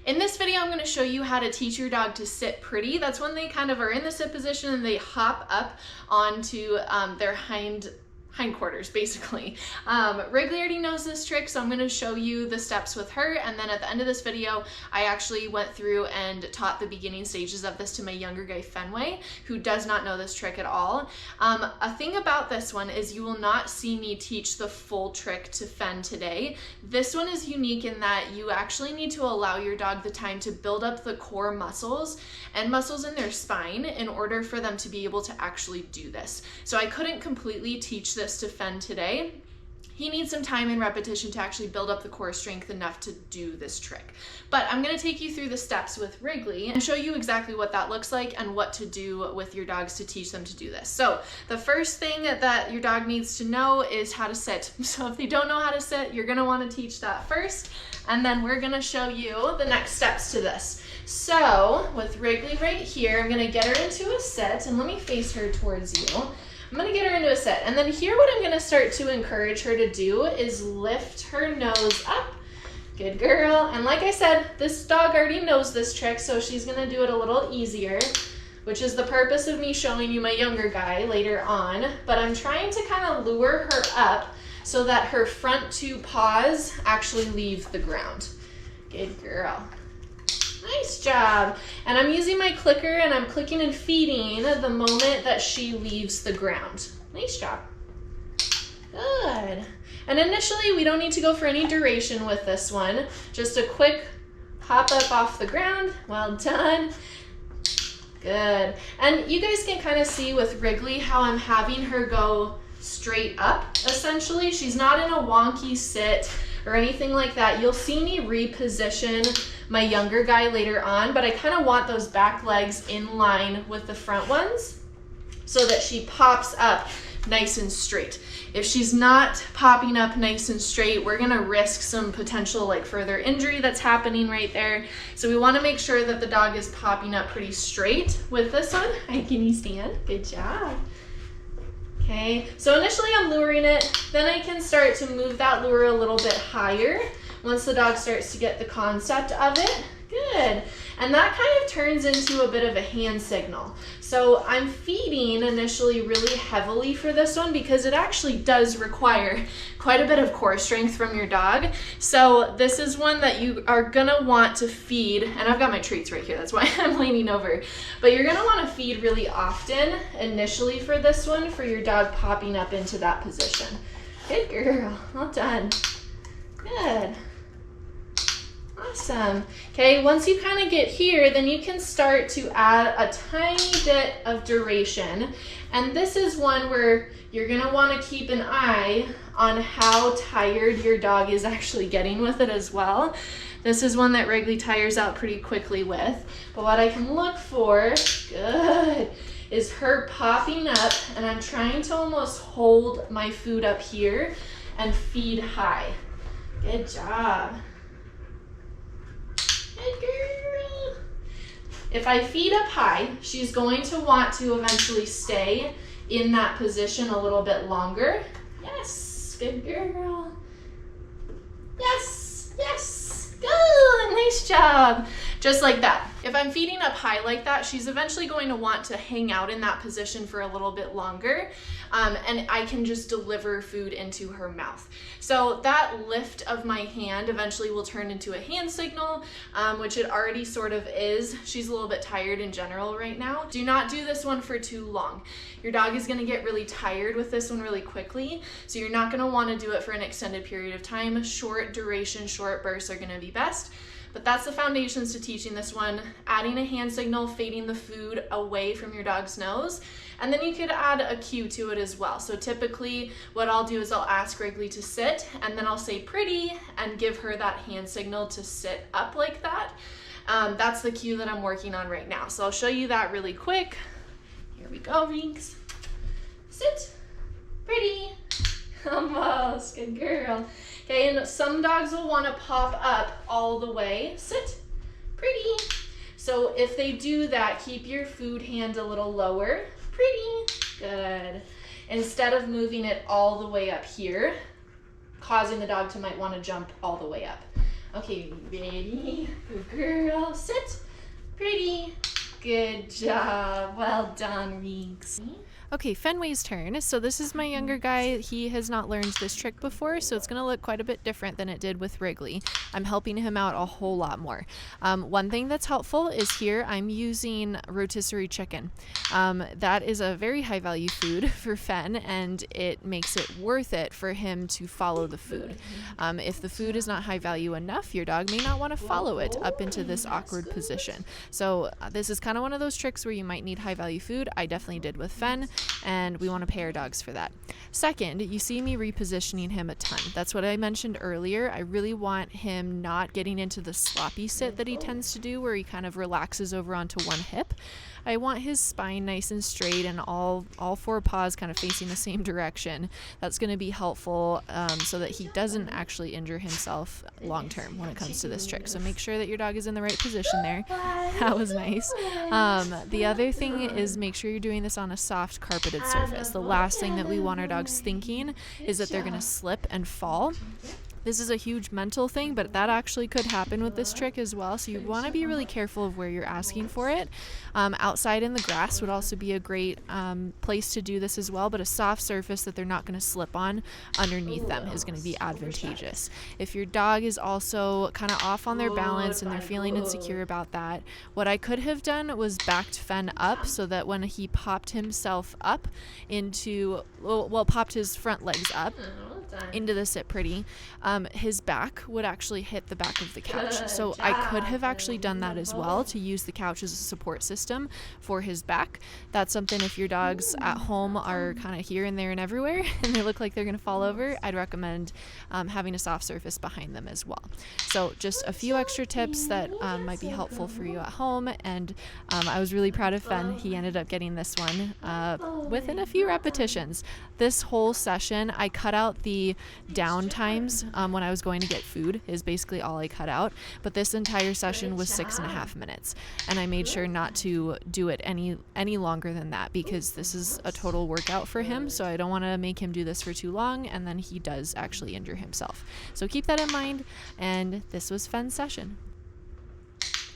In this video, I'm going to show you how to teach your dog to sit pretty. That's when they kind of are in the sit position and they hop up onto their hindquarters, basically. Wrigley already knows this trick, so I'm going to show you the steps with her, and then at the end of this video, I actually went through and taught the beginning stages of this to my younger guy, Fenway, who does not know this trick at all. A thing about this one is you will not see me teach the full trick to Fen today. This one is unique in that you actually need to allow your dog the time to build up the core muscles and muscles in their spine in order for them to be able to actually do this. So I couldn't completely teach this to Fen today. He needs some time and repetition to actually build up the core strength enough to do this trick. But I'm going to take you through the steps with Wrigley and show you exactly what that looks like and what to do with your dogs to teach them to do this. So the first thing that your dog needs to know is how to sit. So if they don't know how to sit, you're going to want to teach that first, and then we're going to show you the next steps to this. So with Wrigley right here, I'm going to get her into a sit, and let me face her towards you. I'm gonna get her into a sit, and then here what I'm gonna start to encourage her to do is lift her nose up. Good girl. And like I said, this dog already knows this trick, so she's gonna do it a little easier, which is the purpose of me showing you my younger guy later on. But I'm trying to kind of lure her up so that her front two paws actually leave the ground. Good girl. Nice job. And I'm using my clicker and I'm clicking and feeding the moment that she leaves the ground. Nice job. Good. And initially we don't need to go for any duration with this one. Just a quick hop up off the ground. Well done. Good. And you guys can kind of see with Wrigley how I'm having her go straight up, essentially. She's not in a wonky sit or anything like that. You'll see me reposition my younger guy later on, but I kind of want those back legs in line with the front ones so that she pops up nice and straight. If she's not popping up nice and straight, we're gonna risk some potential like further injury that's happening right there. So we wanna make sure that the dog is popping up pretty straight with this one. Hi, can you stand? Good job. Okay, so initially I'm luring it, then I can start to move that lure a little bit higher once the dog starts to get the concept of it. Good. And that kind of turns into a bit of a hand signal. So I'm feeding initially really heavily for this one because it actually does require quite a bit of core strength from your dog. So this is one that you are gonna want to feed, and I've got my treats right here, that's why I'm leaning over. But you're gonna wanna feed really often initially for this one for your dog popping up into that position. Good girl, well done. Good. Awesome. Okay, once you kind of get here, then you can start to add a tiny bit of duration. And this is one where you're going to want to keep an eye on how tired your dog is actually getting with it as well. This is one that Wrigley tires out pretty quickly with. But what I can look for, good, is her popping up, and I'm trying to almost hold my food up here and feed high. Good job. Good girl. If I feed up high, she's going to want to eventually stay in that position a little bit longer. Yes, good girl. Yes, yes, good, nice job. Just like that. If I'm feeding up high like that, she's eventually going to want to hang out in that position for a little bit longer, and I can just deliver food into her mouth. So that lift of my hand eventually will turn into a hand signal, which it already sort of is. She's a little bit tired in general right now. Do not do this one for too long. Your dog is going to get really tired with this one really quickly, so you're not going to want to do it for an extended period of time. Short duration, short bursts are going to be best. But that's the foundations to teaching this one. Adding a hand signal, fading the food away from your dog's nose. And then you could add a cue to it as well. So typically what I'll do is I'll ask Wrigley to sit, and then I'll say pretty and give her that hand signal to sit up like that. That's the cue that I'm working on right now. So I'll show you that really quick. Here we go, Rinks. Sit, pretty, almost, good girl. Okay, and some dogs will want to pop up all the way. Sit, pretty. So if they do that, keep your food hand a little lower. Pretty, good. Instead of moving it all the way up here, causing the dog to might want to jump all the way up. Okay, ready? Good girl. Sit. Pretty. Good job. Well done, Reeks. Okay, Fenway's turn. So this is my younger guy. He has not learned this trick before, so it's going to look quite a bit different than it did with Wrigley. I'm helping him out a whole lot more. One thing that's helpful is here I'm using rotisserie chicken. That is a very high value food for Fen, and it makes it worth it for him to follow the food. If the food is not high value enough, your dog may not want to follow it up into this awkward position. So this is kind of one of those tricks where you might need high value food. I definitely did with Fen, and we want to pay our dogs for that. Second, you see me repositioning him a ton. That's what I mentioned earlier. I really want him not getting into the sloppy sit that he tends to do, where he kind of relaxes over onto one hip. I want his spine nice and straight and all four paws kind of facing the same direction. That's going to be helpful so that he doesn't actually injure himself long term when it comes to this trick. So make sure that your dog is in the right position there. That was nice. The other thing is make sure you're doing this on a soft carpeted surface. The last thing that we want our dogs thinking is that they're going to slip and fall. This is a huge mental thing, but that actually could happen with this trick as well. So you want to be really careful of where you're asking for it. Outside in the grass would also be a great place to do this as well, but a soft surface that they're not going to slip on underneath them is going to be advantageous. If your dog is also kind of off on their balance and they're feeling insecure about that, what I could have done was backed Fen up so that when he popped himself up into, popped his front legs up into the sit pretty, his back would actually hit the back of the couch. So I could have actually done that as well, to use the couch as a support system for his back. That's something, if your dogs at home are kind of here and there and everywhere and they look like they're going to fall over, I'd recommend having a soft surface behind them as well. So just a few extra tips that might be helpful for you at home. And I was really proud of Fen. He ended up getting this one within a few repetitions. This whole session, I cut out the down times when I was going to get food, is basically all I cut out. But this entire session was 6.5 minutes, and I made sure not to do it any longer than that, because this is a total workout for him. So I don't want to make him do this for too long, and then he does actually injure himself. So keep that in mind. And this was Fen's session.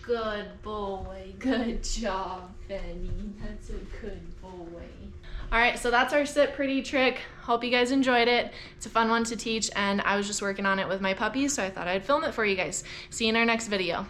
Good boy. Good job, Fenny. That's a good boy. All right, so that's our sit pretty trick. Hope you guys enjoyed it. It's a fun one to teach, and I was just working on it with my puppies, so I thought I'd film it for you guys. See you in our next video.